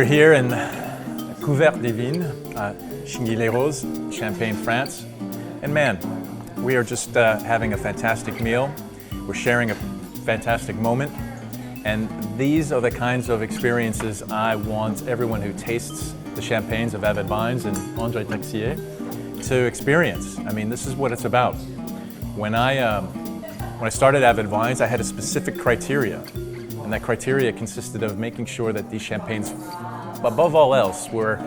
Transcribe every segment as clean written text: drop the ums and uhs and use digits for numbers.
are here in Couvert de Vignes, Chigny-les-Roses, Champagne, France. And man, we are just having a fantastic meal. We're sharing a fantastic moment. And these are the kinds of experiences I want everyone who tastes the champagnes of Avid Vines and Andre Tixier to experience. I mean, this is what it's about. When I started Avid Vines, I had a specific criteria. And that criteria consisted of making sure that these champagnes, above all else, were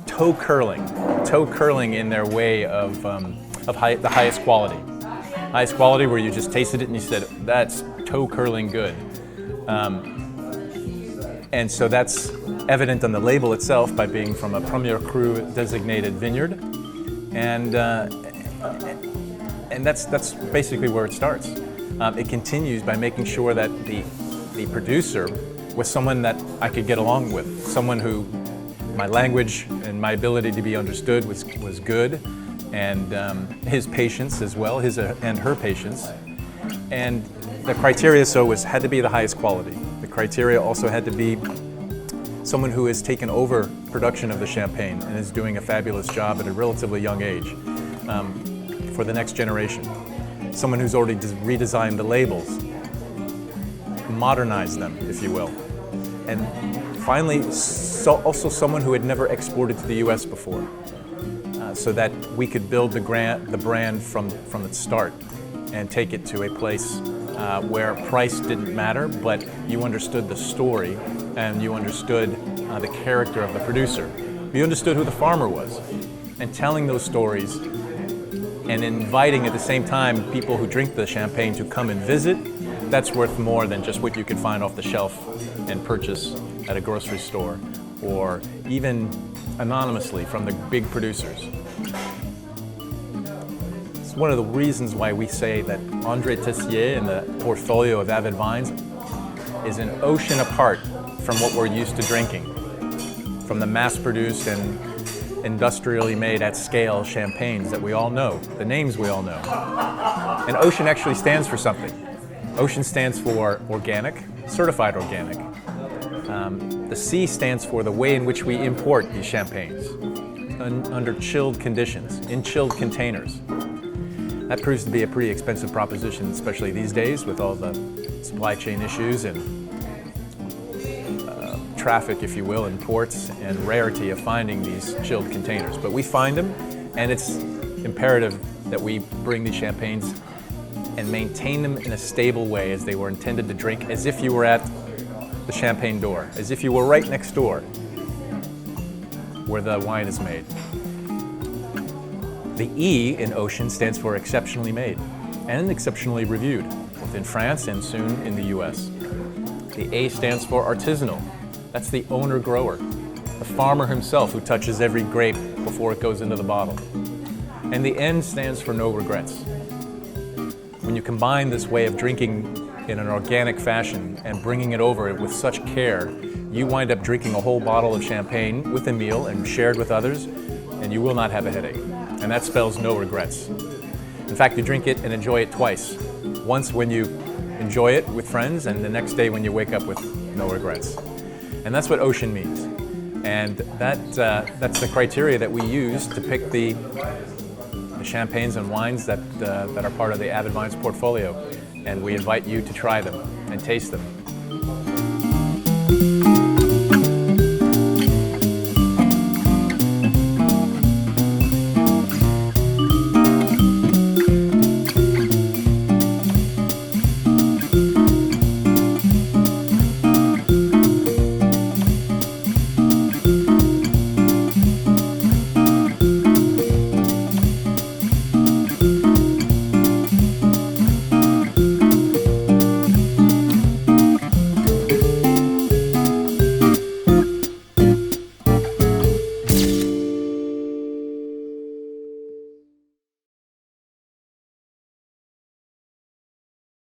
toe curling in their way of the highest quality. Highest quality where you just tasted it and you said, that's toe curling good. And so that's evident on the label itself by being from a Premier Cru designated vineyard. And that's basically where it starts. It continues by making sure that the producer was someone that I could get along with, someone who my language and my ability to be understood was good, and his patience as well, his and her patience. And the criteria had to be the highest quality. The criteria also had to be someone who has taken over production of the champagne and is doing a fabulous job at a relatively young age for the next generation. Someone who's already redesigned the labels, modernized them, if you will. And finally, also someone who had never exported to the US before, so that we could build the brand from its start and take it to a place where price didn't matter, but you understood the story and you understood the character of the producer. You understood who the farmer was. And telling those stories and inviting at the same time people who drink the champagne to come and visit, that's worth more than just what you can find off the shelf and purchase at a grocery store or even anonymously from the big producers. It's one of the reasons why we say that Andre Tixier and the portfolio of Avid Vines is an ocean apart from what we're used to drinking, from the mass-produced and industrially made at scale champagnes that we all know, the names we all know. And ocean actually stands for something. Ocean stands for organic, certified organic. The C stands for the way in which we import these champagnes, under chilled conditions, in chilled containers. That proves to be a pretty expensive proposition, especially these days with all the supply chain issues and traffic, if you will, in ports and rarity of finding these chilled containers. But we find them, and it's imperative that we bring these champagnes and maintain them in a stable way as they were intended to drink, as if you were at the champagne door, as if you were right next door where the wine is made. The E in ocean stands for exceptionally made and exceptionally reviewed, both in France and soon in the US. The A stands for artisanal. That's the owner-grower, the farmer himself who touches every grape before it goes into the bottle. And the N stands for no regrets. When you combine this way of drinking in an organic fashion and bringing it over with such care, you wind up drinking a whole bottle of champagne with a meal and shared with others, and you will not have a headache. And that spells no regrets. In fact, you drink it and enjoy it twice. Once when you enjoy it with friends, and the next day when you wake up with no regrets. And that's what ocean means. And that's the criteria that we use to pick the champagnes and wines that are part of the Avid Vines portfolio. And we invite you to try them and taste them.